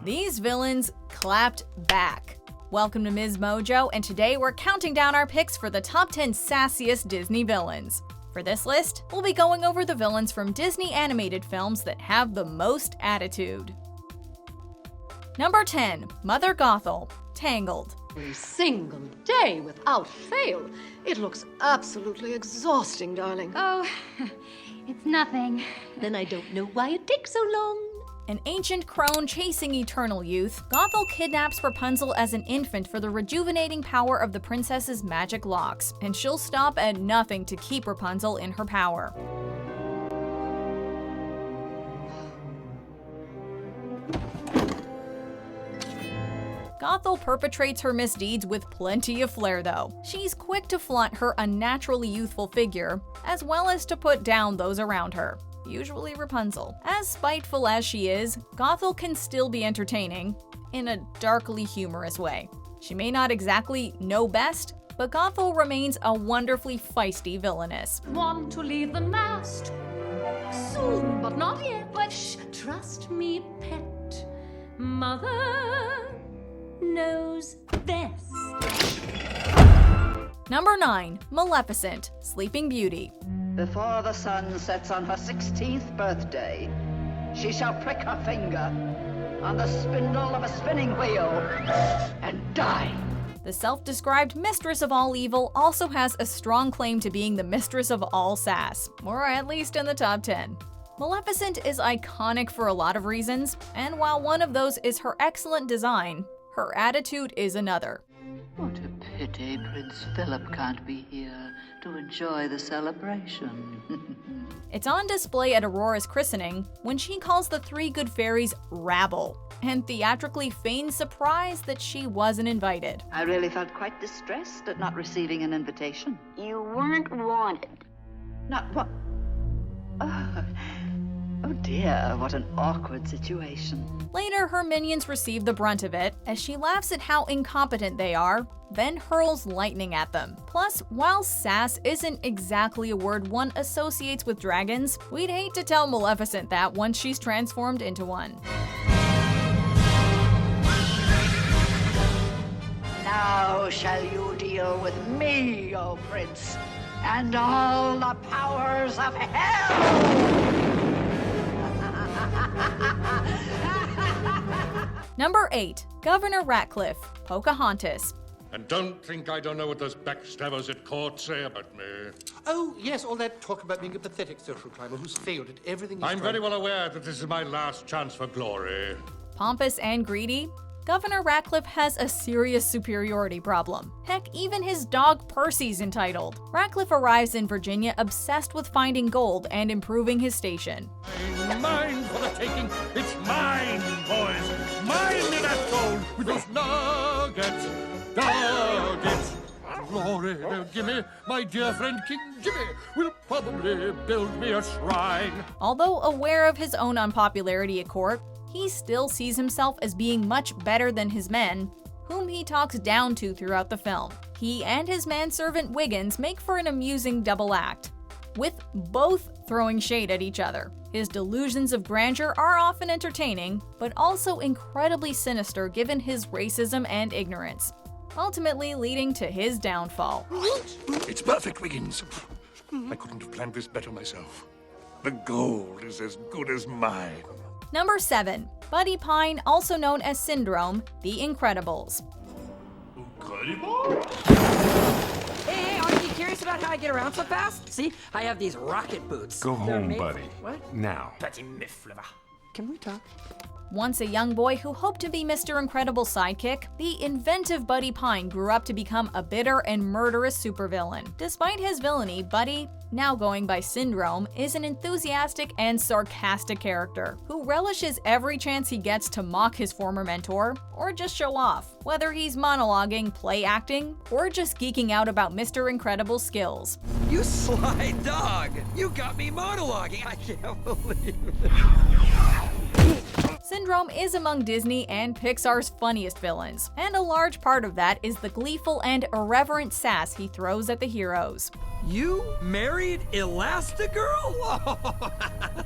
These villains clapped back. Welcome to MsMojo, and today we're counting down our picks for the top 10 sassiest Disney villains. For this list, we'll be going over the villains from Disney animated films that have the most attitude. Number 10. Mother Gothel, Tangled. Every single day without fail. It looks absolutely exhausting, darling. Oh, it's nothing. Then I don't know why it takes so long. An ancient crone chasing eternal youth, Gothel kidnaps Rapunzel as an infant for the rejuvenating power of the princess's magic locks, and she'll stop at nothing to keep Rapunzel in her power. Gothel perpetrates her misdeeds with plenty of flair though. She's quick to flaunt her unnaturally youthful figure, as well as to put down those around her. Usually Rapunzel. As spiteful as she is, Gothel can still be entertaining, in a darkly humorous way. She may not exactly know best, but Gothel remains a wonderfully feisty villainess. Want to leave the nest? Soon, but not yet. But shh, trust me, pet. Mother knows best. Number 9. Maleficent, Sleeping Beauty. Before the sun sets on her 16th birthday, she shall prick her finger on the spindle of a spinning wheel and die. The self-described mistress of all evil also has a strong claim to being the mistress of all sass, or at least in the top 10. Maleficent is iconic for a lot of reasons, and while one of those is her excellent design, her attitude is another. What a pity Prince Philip can't be here to enjoy the celebration. It's on display at Aurora's christening when she calls the three good fairies rabble, and theatrically feigns surprise that she wasn't invited. I really felt quite distressed at not receiving an invitation. You weren't wanted. Not what? Oh dear, what an awkward situation. Later, her minions receive the brunt of it, as she laughs at how incompetent they are, then hurls lightning at them. Plus, while sass isn't exactly a word one associates with dragons, we'd hate to tell Maleficent that once she's transformed into one. Now shall you deal with me, O prince, and all the powers of hell! Number 8. Governor Ratcliffe, Pocahontas. And don't think I don't know what those backstabbers at court say about me. Oh, yes, all that talk about being a pathetic social climber who's failed at everything he's I'm tried. very well aware that this is my last chance for glory. Pompous and greedy, Governor Ratcliffe has a serious superiority problem. Heck, even his dog Percy's entitled. Ratcliffe arrives in Virginia obsessed with finding gold and improving his station. Mine for the taking. It's mine, boys. Mine in that gold with those nuggets. Nuggets. Glory they'll give me. My dear friend King Jimmy will probably build me a shrine. Although aware of his own unpopularity at court, he still sees himself as being much better than his men, whom he talks down to throughout the film. He and his manservant Wiggins make for an amusing double act, with both throwing shade at each other. His delusions of grandeur are often entertaining, but also incredibly sinister given his racism and ignorance, ultimately leading to his downfall. It's perfect, Wiggins. I couldn't have planned this better myself. The gold is as good as mine. Number 7. Buddy Pine, also known as Syndrome, The Incredibles. Incredible? Hey, aren't you curious about how I get around so fast? See, I have these rocket boots. Go They're home, made- buddy. What? Now. Can we talk? Once a young boy who hoped to be Mr. Incredible's sidekick, the inventive Buddy Pine grew up to become a bitter and murderous supervillain. Despite his villainy, Buddy, now going by Syndrome, is an enthusiastic and sarcastic character who relishes every chance he gets to mock his former mentor or just show off, whether he's monologuing, play acting, or just geeking out about Mr. Incredible's skills. You sly dog! You got me monologuing! I can't believe it. Syndrome is among Disney and Pixar's funniest villains, and a large part of that is the gleeful and irreverent sass he throws at the heroes. You married Elastigirl?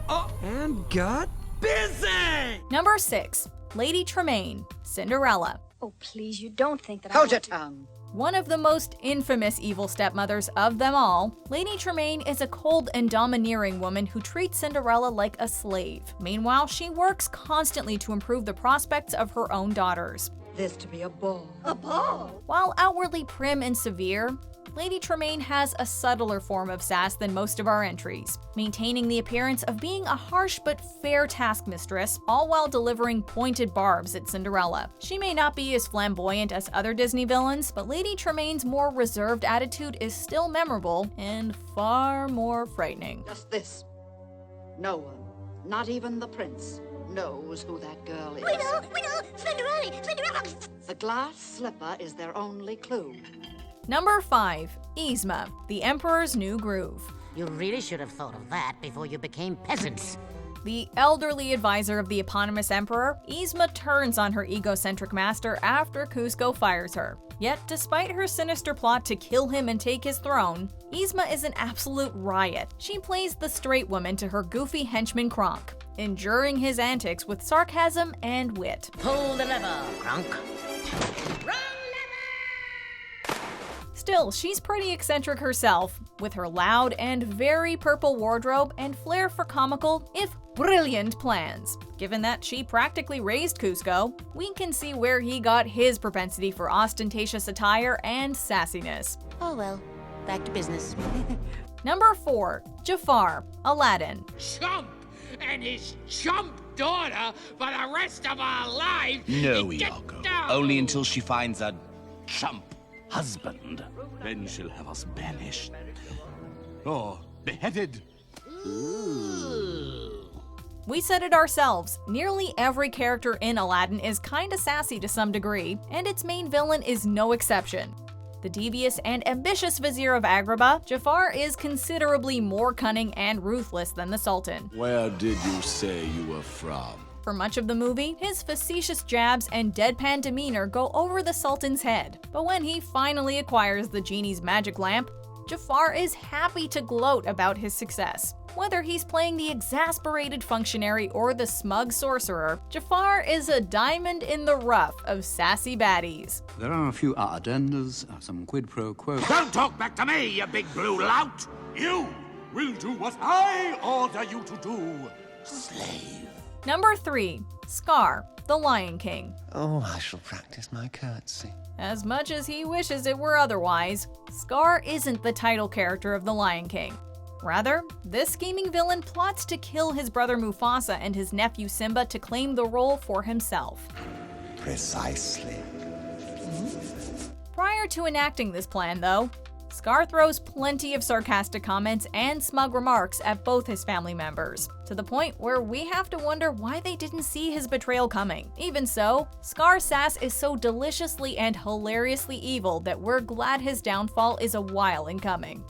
Oh, and got busy! Number 6. Lady Tremaine, Cinderella. Oh, please, you don't think that Hold your tongue. One of the most infamous evil stepmothers of them all, Lady Tremaine is a cold and domineering woman who treats Cinderella like a slave. Meanwhile, she works constantly to improve the prospects of her own daughters. This to be a ball. A ball? While outwardly prim and severe, Lady Tremaine has a subtler form of sass than most of our entries, maintaining the appearance of being a harsh but fair taskmistress, all while delivering pointed barbs at Cinderella. She may not be as flamboyant as other Disney villains, but Lady Tremaine's more reserved attitude is still memorable and far more frightening. Just this. No one, not even the prince, knows who that girl is. We know! Cinderella! The glass slipper is their only clue. Number 5. Yzma, the Emperor's New Groove. You really should have thought of that before you became peasants. The elderly advisor of the eponymous emperor, Yzma turns on her egocentric master after Kuzco fires her. Yet, despite her sinister plot to kill him and take his throne, Yzma is an absolute riot. She plays the straight woman to her goofy henchman Kronk, enduring his antics with sarcasm and wit. Pull the lever, Kronk. Still, she's pretty eccentric herself, with her loud and very purple wardrobe and flair for comical, if brilliant, plans. Given that she practically raised Kuzco, we can see where he got his propensity for ostentatious attire and sassiness. Oh well, back to business. Number 4. Jafar, Aladdin. Chump and his chump daughter for the rest of our lives. No, Iago. Only until she finds a chump husband. Then she'll have us banished. Or beheaded. We said it ourselves, nearly every character in Aladdin is kinda sassy to some degree, and its main villain is no exception. The devious and ambitious vizier of Agrabah, Jafar is considerably more cunning and ruthless than the Sultan. Where did you say you were from? For much of the movie, his facetious jabs and deadpan demeanor go over the Sultan's head. But when he finally acquires the genie's magic lamp, Jafar is happy to gloat about his success. Whether he's playing the exasperated functionary or the smug sorcerer, Jafar is a diamond in the rough of sassy baddies. There are a few addendas, some quid pro quo. Don't talk back to me, you big blue lout! You will do what I order you to do, slave. Number 3. Scar, the Lion King. Oh, I shall practice my curtsy. As much as he wishes it were otherwise, Scar isn't the title character of the Lion King. Rather, this scheming villain plots to kill his brother Mufasa and his nephew Simba to claim the role for himself. Precisely. Prior to enacting this plan, though, Scar throws plenty of sarcastic comments and smug remarks at both his family members, to the point where we have to wonder why they didn't see his betrayal coming. Even so, Scar's sass is so deliciously and hilariously evil that we're glad his downfall is a while in coming.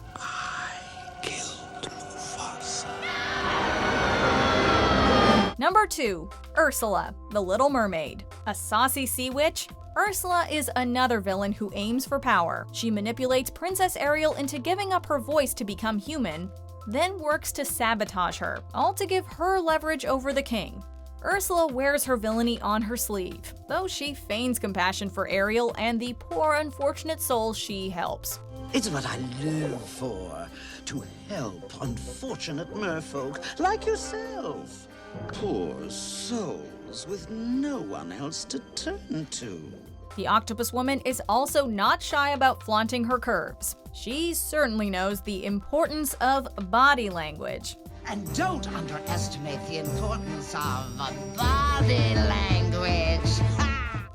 Number 2. Ursula, the Little Mermaid. A saucy sea witch, Ursula is another villain who aims for power. She manipulates Princess Ariel into giving up her voice to become human, then works to sabotage her, all to give her leverage over the king. Ursula wears her villainy on her sleeve, though she feigns compassion for Ariel and the poor unfortunate souls she helps. It's what I live for, to help unfortunate merfolk like yourself. Poor souls with no one else to turn to. The octopus woman is also not shy about flaunting her curves. She certainly knows the importance of body language. And don't underestimate the importance of body language.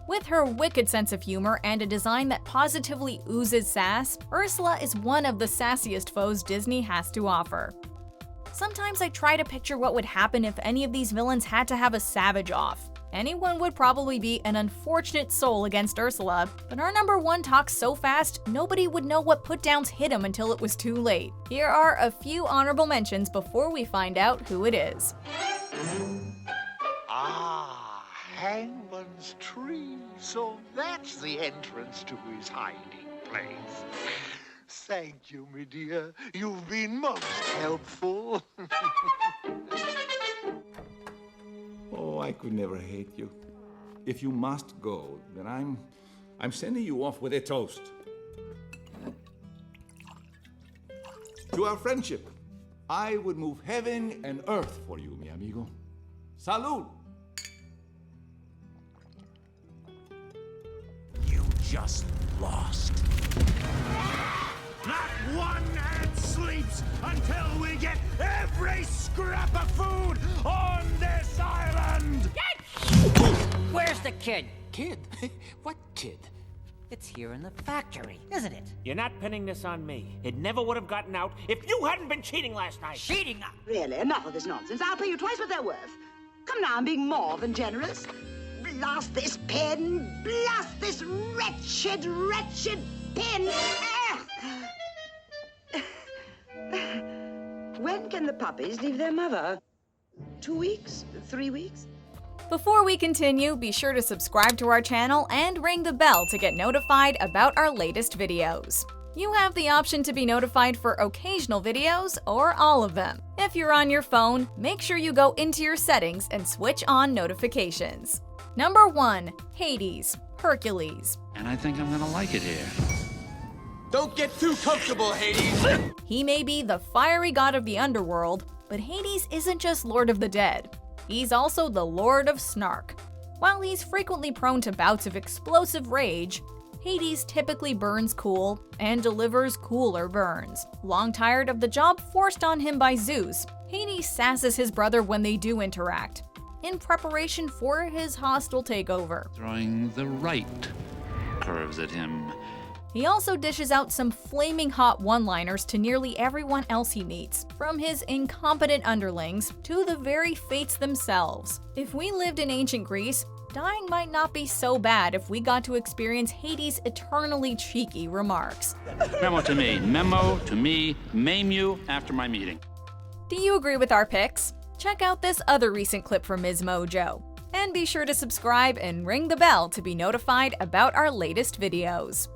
With her wicked sense of humor and a design that positively oozes sass, Ursula is one of the sassiest foes Disney has to offer. Sometimes I try to picture what would happen if any of these villains had to have a savage off. Anyone would probably be an unfortunate soul against Ursula, but our number 1 talks so fast, nobody would know what put-downs hit him until it was too late. Here are a few honorable mentions before we find out who it is. Ah, Hangman's tree. So that's the entrance to his hiding place. Thank you, my dear. You've been most helpful. Oh, I could never hate you. If you must go, then I'm sending you off with a toast. To our friendship. I would move heaven and earth for you, mi amigo. Salud! You just lost. Not one ant sleeps until we get every scrap of food on this island! Where's the kid? Kid? What kid? It's here in the factory, isn't it? You're not pinning this on me. It never would have gotten out if you hadn't been cheating last night. Cheating? Really, enough of this nonsense. I'll pay you twice what they're worth. Come now, I'm being more than generous. Blast this pen! Blast this wretched, wretched pen! When can the puppies leave their mother? 2 weeks? 3 weeks? Before we continue, be sure to subscribe to our channel and ring the bell to get notified about our latest videos. You have the option to be notified for occasional videos or all of them. If you're on your phone, make sure you go into your settings and switch on notifications. Number 1. Hades, Hercules. And I think I'm gonna like it here. Don't get too comfortable, Hades! He may be the fiery god of the underworld, but Hades isn't just Lord of the Dead. He's also the Lord of Snark. While he's frequently prone to bouts of explosive rage, Hades typically burns cool and delivers cooler burns. Long tired of the job forced on him by Zeus, Hades sasses his brother when they do interact, in preparation for his hostile takeover. Throwing the right curves at him. He also dishes out some flaming hot one-liners to nearly everyone else he meets, from his incompetent underlings to the very fates themselves. If we lived in ancient Greece, dying might not be so bad if we got to experience Hades' eternally cheeky remarks. Memo to me, maim you after my meeting. Do you agree with our picks? Check out this other recent clip from MsMojo. And be sure to subscribe and ring the bell to be notified about our latest videos.